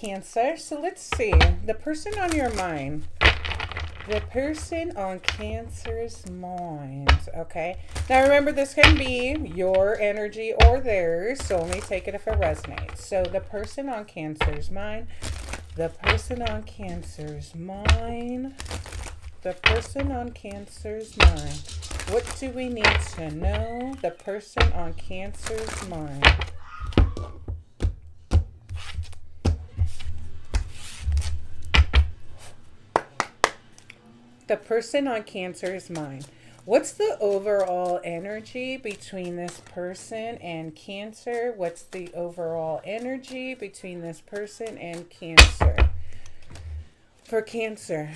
Cancer. So let's see. The person on your mind. The person on Cancer's mind. Okay. Now remember, this can be your energy or theirs. So only take it if it resonates. So the person on Cancer's mind. The person on Cancer's mind. The person on Cancer's mind. What do we need to know? The person on Cancer's mind. The person on Cancer's mind. What's the overall energy between this person and Cancer? What's the overall energy between this person and Cancer? For Cancer,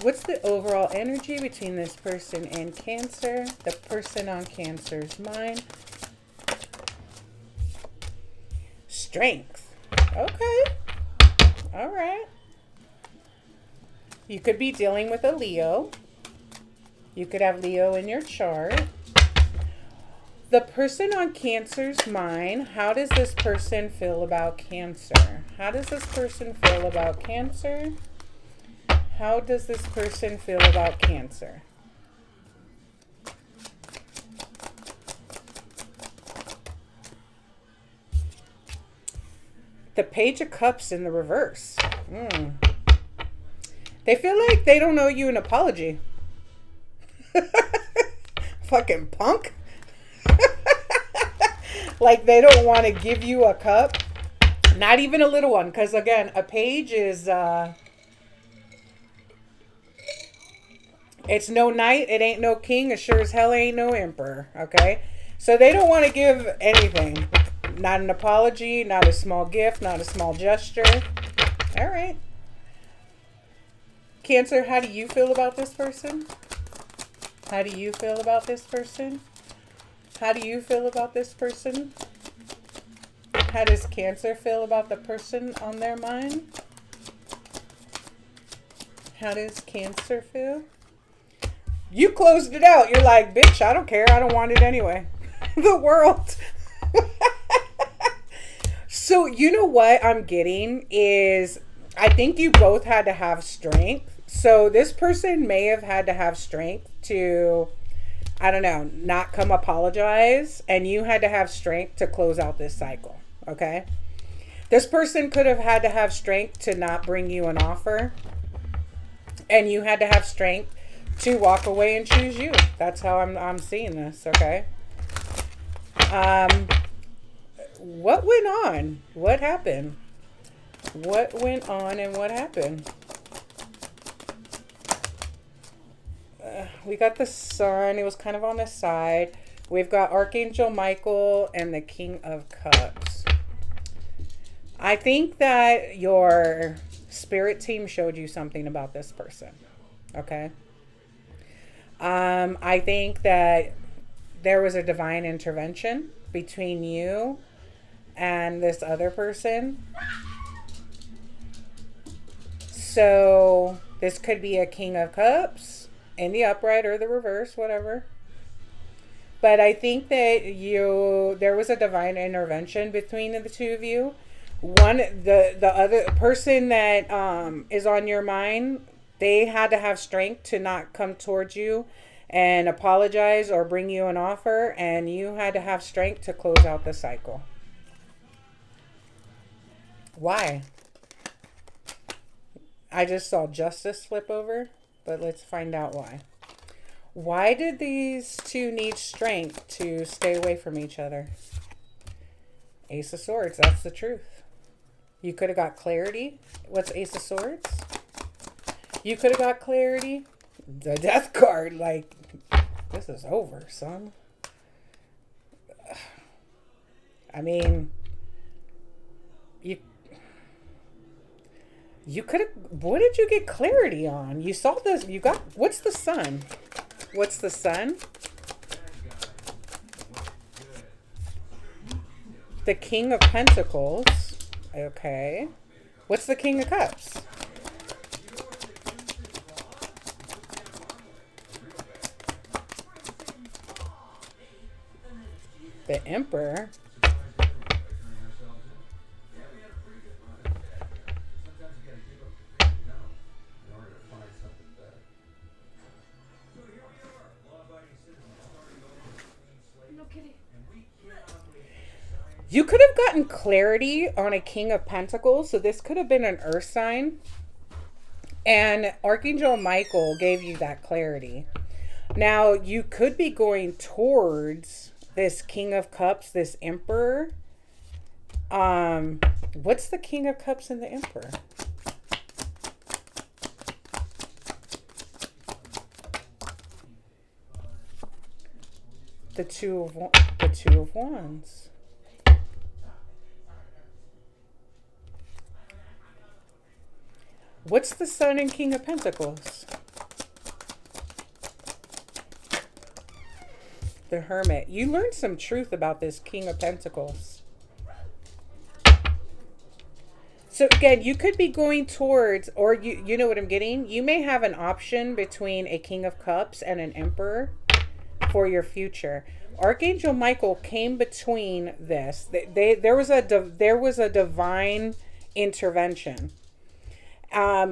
what's the overall energy between this person and Cancer? The person on Cancer's mind. Strength. Okay. All right. You could be dealing with a Leo. You could have Leo in your chart. The person on Cancer's mind, how does this person feel about Cancer? How does this person feel about Cancer? How does this person feel about Cancer? The Page of Cups in the reverse. They feel like they don't owe you an apology. Fucking punk. Like they don't want to give you a cup. Not even a little one. Because again, a page is... it's no knight. It ain't no king. It sure as hell ain't no emperor. Okay? So they don't want to give anything. Not an apology. Not a small gift. Not a small gesture. All right. Cancer, how do you feel about this person? How do you feel about this person? How do you feel about this person? How does Cancer feel about the person on their mind? How does Cancer feel? You closed it out. You're like, bitch, I don't care. I don't want it anyway. The world. So you know what I'm getting is I think you both had to have strength. So this person may have had to have strength to, I don't know, not come apologize. And you had to have strength to close out this cycle. Okay. This person could have had to have strength to not bring you an offer. And you had to have strength to walk away and choose you. That's how I'm seeing this. Okay. What went on? What happened? What went on and what happened? We got the Sun. It was kind of on the side. We've got Archangel Michael and the King of Cups. I think that your spirit team showed you something about this person. Okay. I think that there was a divine intervention between you and this other person. So this could be a King of Cups in the upright or the reverse, whatever. But I think that there was a divine intervention between the two of you. The other person that is on your mind, they had to have strength to not come towards you and apologize or bring you an offer, and you had to have strength to close out the cycle. Why? I just saw justice flip over, but let's find out why. Why did these two need strength to stay away from each other? Ace of Swords, that's the truth. You could have got clarity. What's Ace of Swords? You could have got clarity. The Death card, like, this is over, son. I mean, you could have, what did you get clarity on? You saw this, you got, what's the Sun? What's the Sun? The King of Pentacles. Okay. What's the King of Cups? The Emperor. You could have gotten clarity on a King of Pentacles. So this could have been an earth sign. And Archangel Michael gave you that clarity. Now, you could be going towards this King of Cups, this Emperor. What's the King of Cups and the Emperor? The Two of Wands. What's the Sun and King of Pentacles? The Hermit. You learned some truth about this King of Pentacles. So again, you could be going towards, or you know what I'm getting? You may have an option between a King of Cups and an Emperor for your future. Archangel Michael came between this. There was a divine intervention.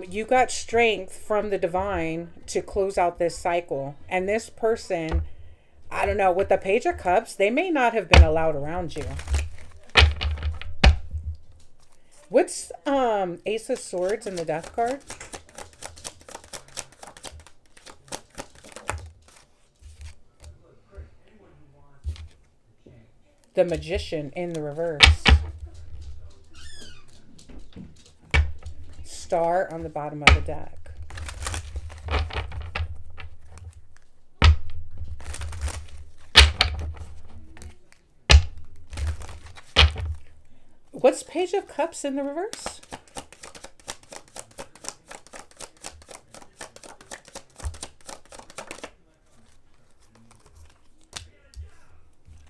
You got strength from the divine to close out this cycle. And this person, I don't know, with the Page of Cups, they may not have been allowed around you. What's Ace of Swords in the Death card? The Magician in the reverse. Star on the bottom of the deck. What's Page of Cups in the reverse?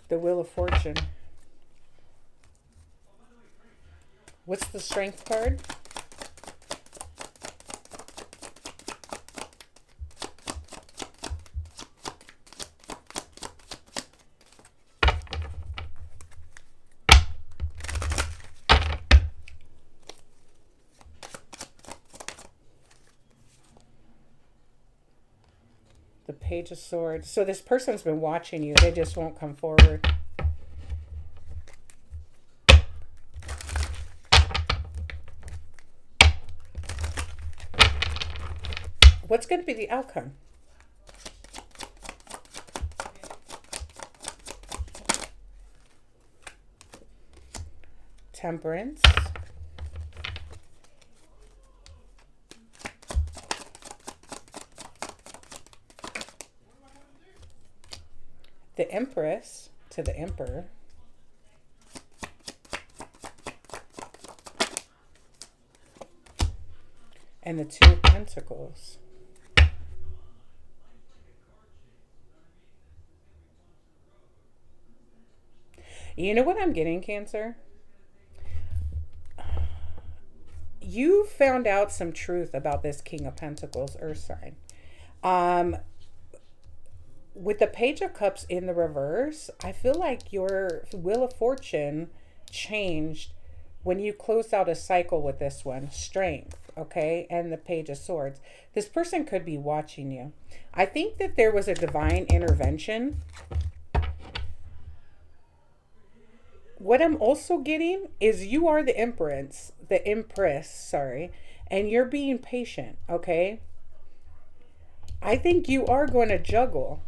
The Wheel of Fortune. What's the Strength card? The Page of Swords. So this person's been watching you. They just won't come forward. What's going to be the outcome? Temperance. The Empress to the Emperor. And the Two of Pentacles. You know what I'm getting, Cancer? You found out some truth about this King of Pentacles earth sign. With the Page of Cups in the reverse, I feel like your Wheel of Fortune changed when you closed out a cycle with this one. Strength, okay? And the Page of Swords. This person could be watching you. I think that there was a divine intervention. What I'm also getting is you are the Empress, sorry, and you're being patient, okay? I think you are going to juggle.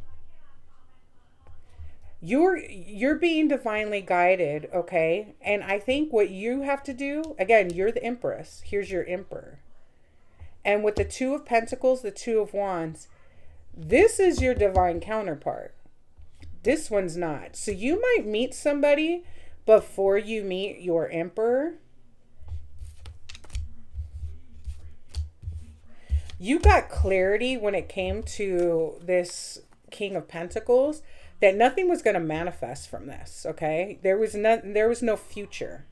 You're being divinely guided, okay? And I think what you have to do, again, you're the Empress. Here's your Emperor. And with the Two of Pentacles, the Two of Wands, this is your divine counterpart. This one's not. So you might meet somebody before you meet your Emperor. You got clarity when it came to this King of Pentacles that nothing was going to manifest from this, okay? There was no future.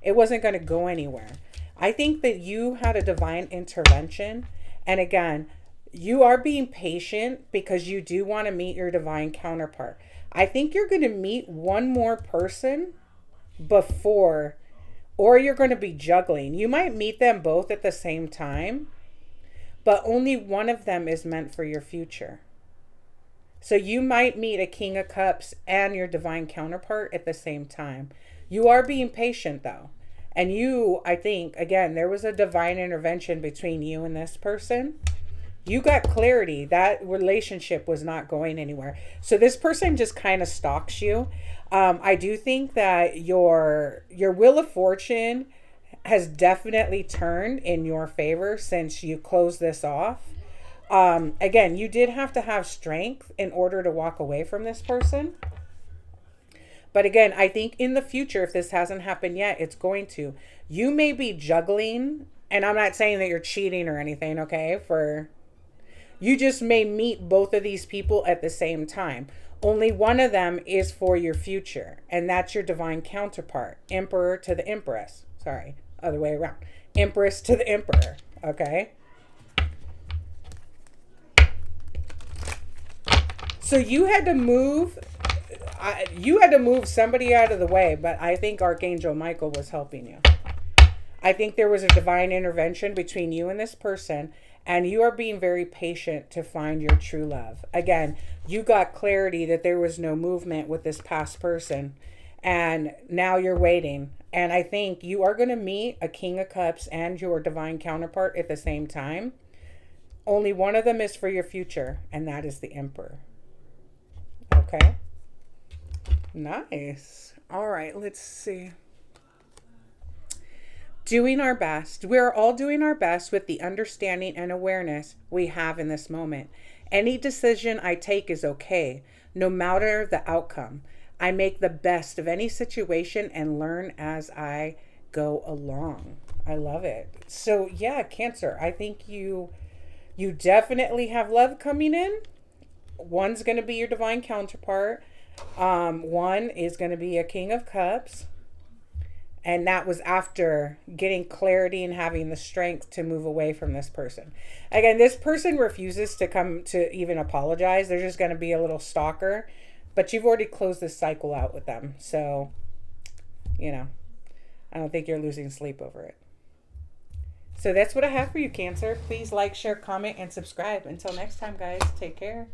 It wasn't going to go anywhere. I think that you had a divine intervention. And again, you are being patient because you do want to meet your divine counterpart. I think you're going to meet one more person before, or you're going to be juggling. You might meet them both at the same time, but only one of them is meant for your future. So you might meet a King of Cups and your divine counterpart at the same time. You are being patient though. And you, I think, again, there was a divine intervention between you and this person. You got clarity. That relationship was not going anywhere. So this person just kind of stalks you. I do think that your wheel of fortune has definitely turned in your favor since you closed this off. Again, you did have to have strength in order to walk away from this person. But again, I think in the future, if this hasn't happened yet, it's going to. You may be juggling, and I'm not saying that you're cheating or anything, okay? You just may meet both of these people at the same time. Only one of them is for your future, and that's your divine counterpart, Emperor to the Empress. Sorry, other way around. Empress to the Emperor, okay? So you had to move somebody out of the way, but I think Archangel Michael was helping you. I think there was a divine intervention between you and this person, and you are being very patient to find your true love. Again, you got clarity that there was no movement with this past person, and now you're waiting. And I think you are going to meet a King of Cups and your divine counterpart at the same time. Only one of them is for your future, and that is the Emperor. Okay? Nice. All right, let's see. Doing our best. We're all doing our best with the understanding and awareness we have in this moment. Any decision I take is okay, no matter the outcome. I make the best of any situation and learn as I go along. I love it. So yeah, Cancer, I think you definitely have love coming in. One's going to be your divine counterpart. One is going to be a King of Cups. And that was after getting clarity and having the strength to move away from this person. Again, this person refuses to come to even apologize. They're just going to be a little stalker. But you've already closed this cycle out with them. So, I don't think you're losing sleep over it. So that's what I have for you, Cancer. Please like, share, comment, and subscribe. Until next time, guys, take care.